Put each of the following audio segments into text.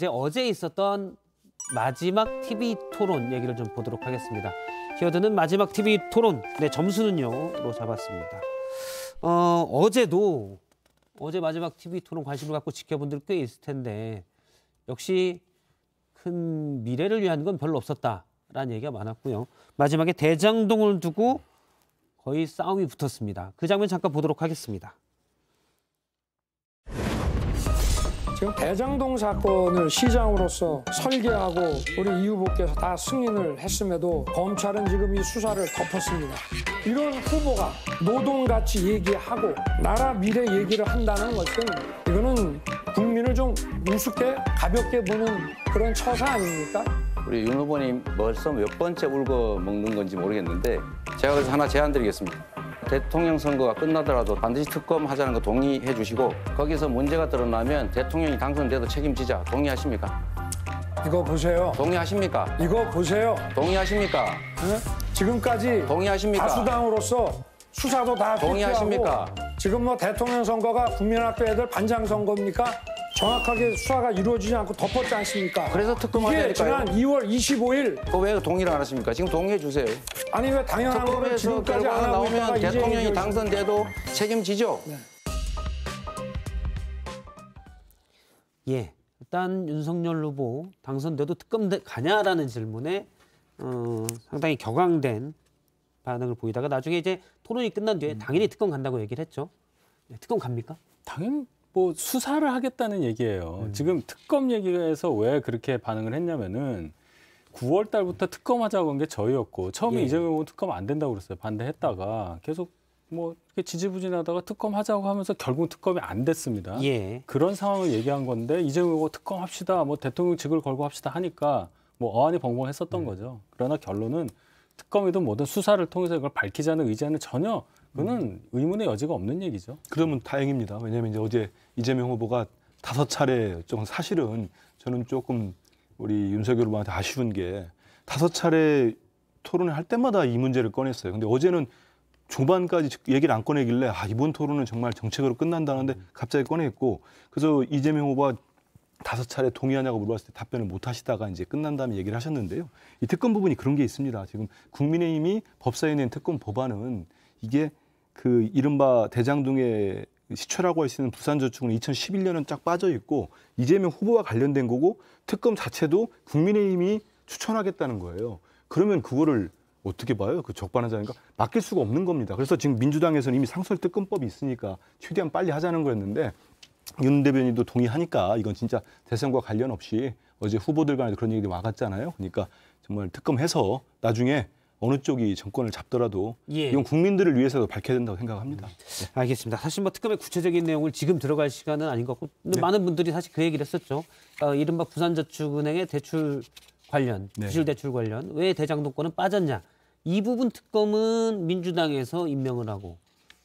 이제 어제 있었던 마지막 TV 토론 얘기를 좀 보도록 하겠습니다. 기어드는 마지막 TV 토론, 네, 점수는요?로 잡았습니다. 어제 마지막 TV 토론 관심을 갖고 지켜본 분들 꽤 있을 텐데 역시 큰 미래를 위한 건 별로 없었다라는 얘기가 많았고요. 마지막에 대장동을 두고 거의 싸움이 붙었습니다. 그 장면 잠깐 보도록 하겠습니다. 지금 대장동 사건을 시장으로서 설계하고 우리 이 후보께서 다 승인을 했음에도 검찰은 지금 이 수사를 덮었습니다. 이런 후보가 노동가치 얘기하고 나라 미래 얘기를 한다는 것은 이거는 국민을 좀 우습게 가볍게 보는 그런 처사 아닙니까? 우리 윤 후보님 벌써 몇 번째 울고 먹는 건지 모르겠는데 제가 그래서 하나 제안 드리겠습니다. 대통령 선거가 끝나더라도 반드시 특검하자는 거 동의해 주시고 거기서 문제가 드러나면 대통령이 당선돼도 책임지자. 동의하십니까? 이거 보세요. 동의하십니까? 이거 보세요. 동의하십니까? 네? 지금까지 동의하십니까? 다수당으로서 수사도 다 동의하십니까? 투표하고 지금 뭐 대통령 선거가 국민학교 애들 반장 선거입니까? 정확하게 수사가 이루어지지 않고 덮었지 않습니까? 그래서 특검하자니까요. 이게 지난 2월 25일. 그거 왜 동의를 안 하십니까? 지금 동의해 주세요. 아니 왜 당연한 거를 특검에서 지금까지 안 결과가 하고 있다가 나오면 이제 대통령이 얘기해 당선돼도 책임지죠. 네. 예, 일단 윤석열 후보 당선돼도 특검 가냐라는 질문에 상당히 격앙된 반응을 보이다가 나중에 이제 토론이 끝난 뒤에 당연히 특검 간다고 얘기를 했죠. 네, 특검 갑니까? 당연히 뭐 수사를 하겠다는 얘기예요. 지금 특검 얘기에서 왜 그렇게 반응을 했냐면은 9월 달부터 특검하자고 한 게 저희였고 처음에 예. 이재명 후보는 특검 안 된다고 그랬어요. 반대했다가 계속 뭐 이렇게 지지부진하다가 특검하자고 하면서 결국 특검이 안 됐습니다. 예. 그런 상황을 얘기한 건데 이재명 후보 특검합시다. 뭐 대통령직을 걸고 합시다 하니까 뭐 어안이 벙벙했었던 거죠. 그러나 결론은 특검이든 뭐든 수사를 통해서 이걸 밝히자는 의지는 전혀 그거는 의문의 여지가 없는 얘기죠. 그러면 다행입니다. 왜냐하면 이제 어제 이재명 후보가 5차례 좀 사실은 저는 조금 우리 윤석열 후보한테 아쉬운 게 5차례 토론을 할 때마다 이 문제를 꺼냈어요. 근데 어제는 중반까지 얘기를 안 꺼내길래 이번 토론은 정말 정책으로 끝난다는데 갑자기 꺼냈고 그래서 이재명 후보가 5차례 동의하냐고 물어봤을 때 답변을 못 하시다가 이제 끝난 다음에 얘기를 하셨는데요. 이 특검 부분이 그런 게 있습니다. 지금 국민의힘이 법사위에 낸 특검 법안은 이게 그 이른바 대장동의 시초라고 할 수 있는 부산저축은 2011년은 쫙 빠져 있고 이재명 후보와 관련된 거고 특검 자체도 국민의힘이 추천하겠다는 거예요. 그러면 그거를 어떻게 봐요? 그 적반하장인가? 맡길 수가 없는 겁니다. 그래서 지금 민주당에서는 이미 상설특검법이 있으니까 최대한 빨리 하자는 거였는데 윤 대변인도 동의하니까 이건 진짜 대선과 관련 없이 어제 후보들 간에 그런 얘기들이 와갔잖아요. 그러니까 정말 특검해서 나중에 어느 쪽이 정권을 잡더라도 예. 이건 국민들을 위해서도 밝혀야 된다고 생각합니다. 네. 알겠습니다. 사실 뭐 특검의 구체적인 내용을 지금 들어갈 시간은 아닌 것 같고 근데 네. 많은 분들이 사실 그 얘기를 했었죠. 이른바 부산저축은행의 대출 관련, 네. 부실 대출 관련 왜 대장동권은 빠졌냐. 이 부분 특검은 민주당에서 임명을 하고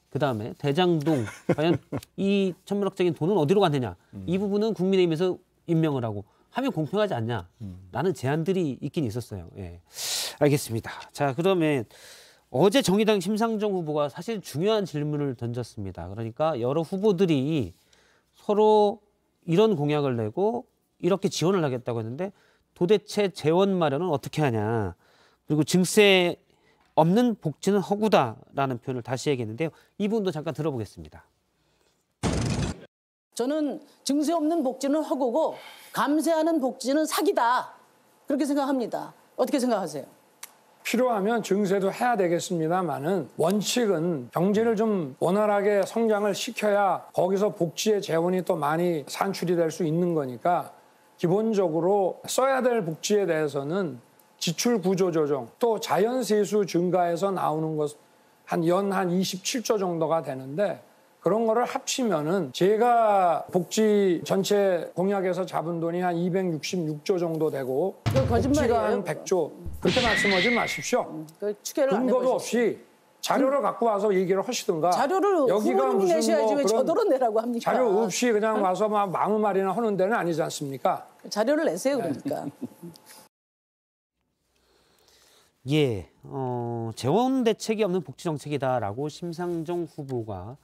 그다음에 대장동 과연 이 천문학적인 돈은 어디로 갔느냐. 이 부분은 국민의힘에서 임명을 하고 하면 공평하지 않냐라는 제안들이 있긴 있었어요. 예. 알겠습니다. 자, 그러면 어제 정의당 심상정 후보가 사실 중요한 질문을 던졌습니다. 그러니까 여러 후보들이 서로 이런 공약을 내고 이렇게 지원을 하겠다고 했는데 도대체 재원 마련은 어떻게 하냐. 그리고 증세 없는 복지는 허구다라는 표현을 다시 얘기했는데요. 이 부분도 잠깐 들어보겠습니다. 저는 증세 없는 복지는 허구고 감세하는 복지는 사기다. 그렇게 생각합니다. 어떻게 생각하세요? 필요하면 증세도 해야 되겠습니다만은 원칙은 경제를 좀 원활하게 성장을 시켜야 거기서 복지의 재원이 또 많이 산출이 될 수 있는 거니까 기본적으로 써야 될 복지에 대해서는 지출 구조 조정 또 자연세수 증가해서 나오는 것 한 연 한 27조 정도가 되는데 그런 거를 합치면은 제가 복지 전체 공약에서 잡은 돈이 한 266조 정도 되고 복지가 한 100조 그렇게 말씀하지 마십시오. 추계를 안 근거도 해보시죠. 없이 자료를 갖고 와서 얘기를 하시든가 자료를 여기가 후보님이 무슨 내셔야지 왜 그런 저더러 내라고 합니까? 자료 없이 그냥 와서 막 아무 말이나 하는 데는 아니지 않습니까? 자료를 내세요 그러니까. 예, 재원 대책이 없는 복지 정책이다라고 심상정 후보가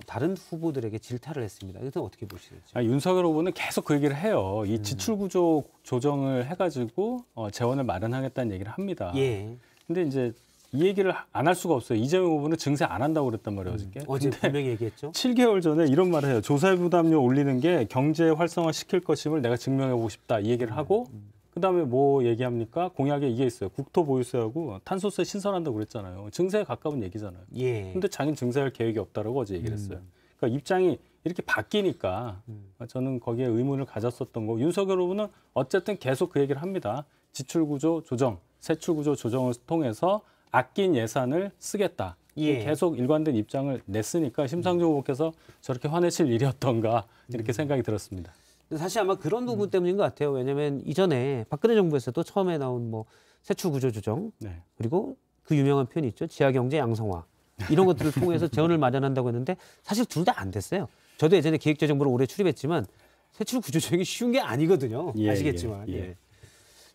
다른 후보들에게 질타를 했습니다. 이것은 어떻게 보시는지? 윤석열 후보는 계속 그 얘기를 해요. 이 지출 구조 조정을 해가지고 재원을 마련하겠다는 얘기를 합니다. 예. 근데 이제 이 얘기를 안 할 수가 없어요. 이재명 후보는 증세 안 한다고 그랬단 말이에요, 어저께. 어제 분명히 얘기했죠. 7개월 전에 이런 말을 해요. 조사회 부담료 올리는 게 경제 활성화 시킬 것임을 내가 증명해보고 싶다. 이 얘기를 하고 그다음에 뭐 얘기합니까? 공약에 이게 있어요. 국토보유세하고 탄소세 신설한다고 그랬잖아요. 증세에 가까운 얘기잖아요. 예. 근데 자기는 증세할 계획이 없다라고 어제 얘기를 했어요. 그러니까 입장이 이렇게 바뀌니까 저는 거기에 의문을 가졌었던 거고 윤석열 후보는 어쨌든 계속 그 얘기를 합니다. 지출구조 조정, 세출구조 조정을 통해서 아낀 예산을 쓰겠다. 예. 계속 일관된 입장을 냈으니까 심상정 후보께서 저렇게 화내실 일이었던가 이렇게 생각이 들었습니다. 사실 아마 그런 부분 때문인 것 같아요. 왜냐하면 이전에 박근혜 정부에서도 처음에 나온 뭐 세출 구조 조정 네. 그리고 그 유명한 표현이 있죠. 지하 경제 양성화 이런 것들을 통해서 재원을 마련한다고 했는데 사실 둘 다 안 됐어요. 저도 예전에 기획재정부로 오래 출입했지만 세출 구조 조정이 쉬운 게 아니거든요. 예, 아시겠지만. 예. 예.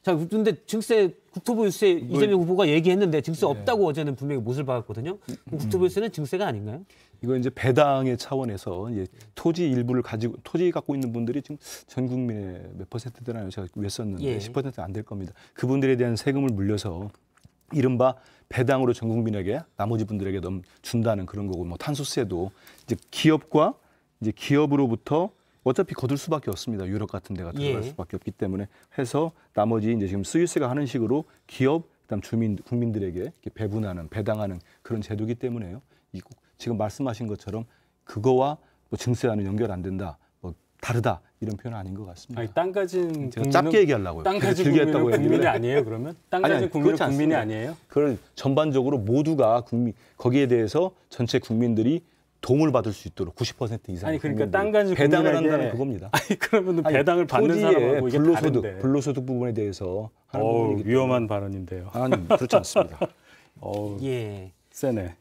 자, 근데 증세 국토보유세 이재명 후보가 얘기했는데 증세 없다고 어제는 분명히 못을 박았거든요. 국토보유세는 증세가 아닌가요? 이거 이제 배당의 차원에서 이제 토지 일부를 가지고 토지 갖고 있는 분들이 지금 전 국민의 몇 퍼센트 되나요? 제가 외웠었는데 예. 10%는 안 될 겁니다. 그분들에 대한 세금을 물려서 이른바 배당으로 전 국민에게 나머지 분들에게 준다는 그런 거고 뭐 탄소세도 이제 기업과 이제 기업으로부터 어차피 거둘 수밖에 없습니다. 유럽 같은 데가 들어갈 예. 수밖에 없기 때문에 해서 나머지 이제 지금 수유세가 하는 식으로 기업 그다음 주민 국민들에게 이렇게 배분하는 배당하는 그런 제도이기 때문에요. 지금 말씀하신 것처럼 그거와 뭐 증세와는 연결 안 된다. 뭐 다르다. 이런 표현은 아닌 것 같습니다. 아니, 땅 가진 제가 국민은 짧게 얘기하려고요. 땅 가진 길게 국민은 했다고 국민이 얘기를 아니에요, 그러면? 땅 아니, 가진 국민은 그렇지 국민이 않습니다. 아니에요? 그걸 전반적으로 모두가 거기에 대해서 전체 국민들이 도움을 받을 수 있도록 90% 이상 아니, 그러니까 땅 가진 배당을 국민에게- 한다는 그겁니다. 아니, 그러면 아니, 배당을 받는 토지의 사람하고 이게 다른데. 불로소득 부분에 대해서 하는 부분이기 때문에 위험한 발언인데요. 아니 그렇지 않습니다. 예. 세네.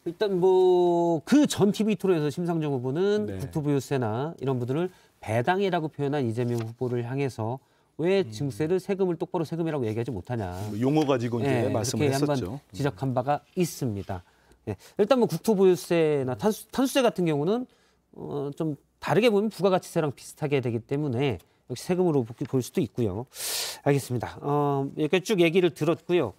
일단 뭐 그 전 TV 토론에서 심상정 후보는 네. 국토보유세나 이런 분들을 배당이라고 표현한 이재명 후보를 향해서 왜 증세를 세금을 똑바로 세금이라고 얘기하지 못하냐. 용어 가지고 이제 예, 말씀을 이렇게 했었죠. 한번 지적한 바가 있습니다. 예, 일단 뭐 국토보유세나 탄소세 같은 경우는 좀 다르게 보면 부가가치세랑 비슷하게 되기 때문에 역시 세금으로 볼 수도 있고요. 알겠습니다. 여기까지 쭉 얘기를 들었고요.